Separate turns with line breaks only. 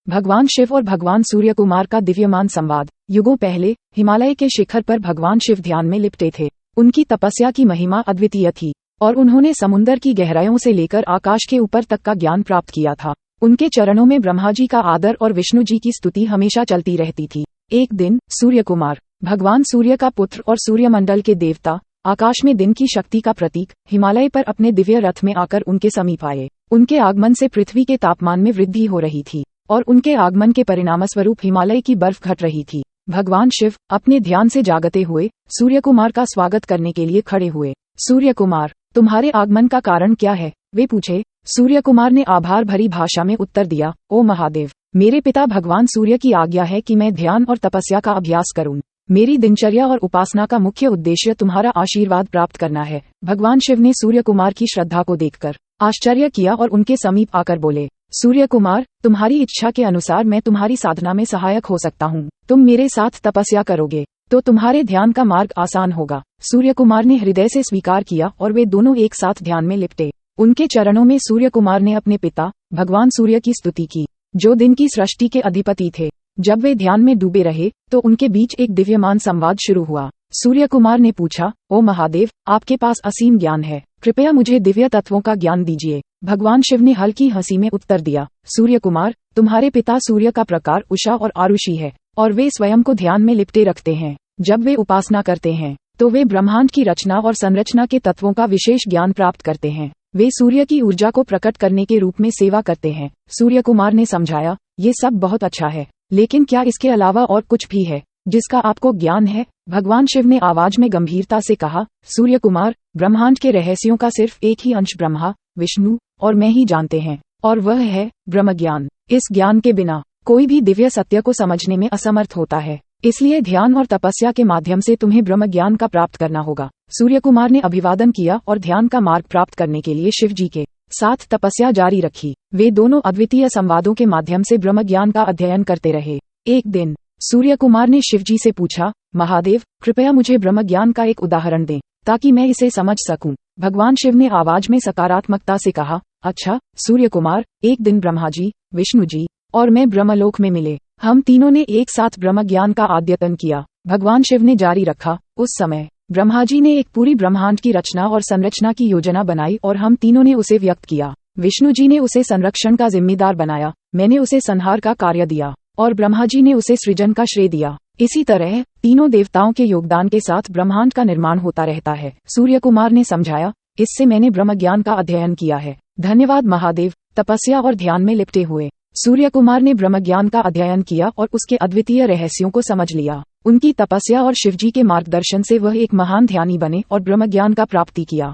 भगवान शिव और भगवान सूर्य कुमार का दिव्यमान संवाद। युगों पहले हिमालय के शिखर पर भगवान शिव ध्यान में लिपटे थे। उनकी तपस्या की महिमा अद्वितीय थी और उन्होंने समुद्र की गहराइयों से लेकर आकाश के ऊपर तक का ज्ञान प्राप्त किया था। उनके चरणों में ब्रह्मा जी का आदर और विष्णु जी की स्तुति हमेशा चलती रहती थी। एक दिन सूर्य कुमार, भगवान सूर्य का पुत्र और सूर्यमंडल के देवता, आकाश में दिन की शक्ति का प्रतीक, हिमालय पर अपने दिव्य रथ में आकर उनके समीप आए। उनके आगमन से पृथ्वी के तापमान में वृद्धि हो रही थी और उनके आगमन के परिणामस्वरूप हिमालय की बर्फ घट रही थी। भगवान शिव अपने ध्यान से जागते हुए सूर्य कुमार का स्वागत करने के लिए खड़े हुए। सूर्य कुमार, तुम्हारे आगमन का कारण क्या है? वे पूछे। सूर्य कुमार ने आभार भरी भाषा में उत्तर दिया, ओ महादेव, मेरे पिता भगवान सूर्य की आज्ञा है कि मैं ध्यान और तपस्या का अभ्यास करूं। मेरी दिनचर्या और उपासना का मुख्य उद्देश्य तुम्हारा आशीर्वाद प्राप्त करना है। भगवान शिव ने सूर्य कुमार की श्रद्धा को देखकर आश्चर्य किया और उनके समीप आकर बोले, सूर्य कुमार, तुम्हारी इच्छा के अनुसार मैं तुम्हारी साधना में सहायक हो सकता हूँ। तुम मेरे साथ तपस्या करोगे तो तुम्हारे ध्यान का मार्ग आसान होगा। सूर्य कुमार ने हृदय से स्वीकार किया और वे दोनों एक साथ ध्यान में लिपटे। उनके चरणों में सूर्य कुमार ने अपने पिता भगवान सूर्य की स्तुति की, जो दिन की सृष्टि के अधिपति थे। जब वे ध्यान में डूबे रहे तो उनके बीच एक दिव्यमान संवाद शुरू हुआ। सूर्य कुमार ने पूछा, ओ महादेव, आपके पास असीम ज्ञान है, कृपया मुझे दिव्य तत्वों का ज्ञान दीजिए। भगवान शिव ने हल्की हंसी में उत्तर दिया, सूर्य कुमार, तुम्हारे पिता सूर्य का प्रकार उषा और आरुषि है और वे स्वयं को ध्यान में लिपटे रखते हैं। जब वे उपासना करते हैं तो वे ब्रह्मांड की रचना और संरचना के तत्वों का विशेष ज्ञान प्राप्त करते हैं। वे सूर्य की ऊर्जा को प्रकट करने के रूप में सेवा करते हैं। सूर्य कुमार ने समझाया, ये सब बहुत अच्छा है, लेकिन क्या इसके अलावा और कुछ भी है जिसका आपको ज्ञान है? भगवान शिव ने आवाज में गंभीरता से कहा, सूर्य कुमार, ब्रह्मांड के रहस्यों का सिर्फ एक ही अंश ब्रह्मा, विष्णु और मैं ही जानते हैं, और वह है ब्रह्म ज्ञान। इस ज्ञान के बिना कोई भी दिव्य सत्य को समझने में असमर्थ होता है। इसलिए ध्यान और तपस्या के माध्यम से तुम्हें ब्रह्म ज्ञान का प्राप्त करना होगा। सूर्य कुमार ने अभिवादन किया और ध्यान का मार्ग प्राप्त करने के लिए शिव जी के साथ तपस्या जारी रखी। वे दोनों अद्वितीय संवादों के माध्यम से ब्रह्म ज्ञान का अध्ययन करते रहे। एक दिन सूर्य कुमार ने शिव जी से पूछा, महादेव, कृपया मुझे ब्रह्म ज्ञान का एक उदाहरण दें ताकि मैं इसे समझ सकूं। भगवान शिव ने आवाज में सकारात्मकता से कहा, अच्छा सूर्य कुमार, एक दिन ब्रह्मा जी, विष्णु जी और मैं ब्रह्मलोक में मिले। हम तीनों ने एक साथ ब्रह्म ज्ञान का अध्ययन किया। भगवान शिव ने जारी रखा, उस समय ब्रह्मा जी ने एक पूरी ब्रह्मांड की रचना और संरचना की योजना बनाई और हम तीनों ने उसे व्यक्त किया। विष्णु जी ने उसे संरक्षण का जिम्मेदार बनाया, मैंने उसे संहार का कार्य दिया और ब्रह्मा जी ने उसे सृजन का श्रेय दिया। इसी तरह तीनों देवताओं के योगदान के साथ ब्रह्मांड का निर्माण होता रहता है। सूर्य कुमार ने समझाया, इससे मैंने ब्रह्म ज्ञान का अध्ययन किया है। धन्यवाद महादेव। तपस्या और ध्यान में लिपटे हुए सूर्य कुमार ने ब्रह्म ज्ञान का अध्ययन किया और उसके अद्वितीय रहस्यों को समझ लिया। उनकी तपस्या और शिवजी के मार्गदर्शन से वह एक महान ध्यानी बने और ब्रह्म ज्ञान का प्राप्ति किया।